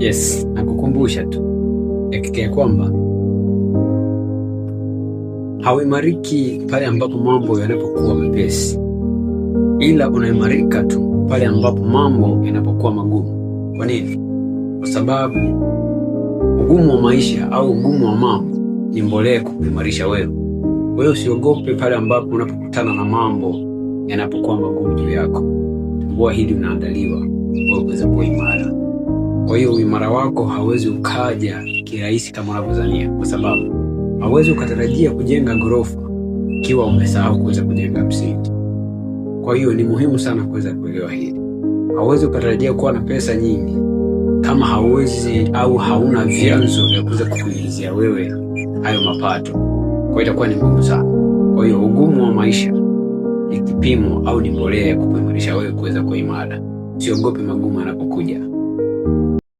Yes, nakukumbusha tu hakika kwamba hauimariki pale ambapo mambo yanapokuwa mepesi, ila unaimarika tu pale ambapo mambo yanapokuwa magumu. Kwa nini? Kwa sababu ugumu wa maisha au ugumu wa mambo ni mbolea kukuimarisha wewe. Kwa hiyo usiogope pale ambapo unapokutana na mambo yanapokuwa magumu juu yako. Tambua hili unaandaliwa wewe kuweza kuwa imara. Kwa hiyo uimara wako hauwezi ukaja kirahisi kama unavyodhania, kwa sababu hauwezi ukatarajia kujenga ghorofa ikiwa umesahau kuweza kujenga msingi. Kwa hiyo ni muhimu sana kuweza kuelewa hili. Hauwezi ukatarajia kuwa na pesa nyingi kama hauwezi au hauna vyanzo vya kuweza kukuingizia wewe hayo mapato. Kwa hiyo itakuwa ni ngumu sana. Kwa hiyo ugumu wa maisha ni kipimo au ni mbolea ya kukuimarisha wewe kuweza kuwa imara. Usiogope magumu yanapokuja.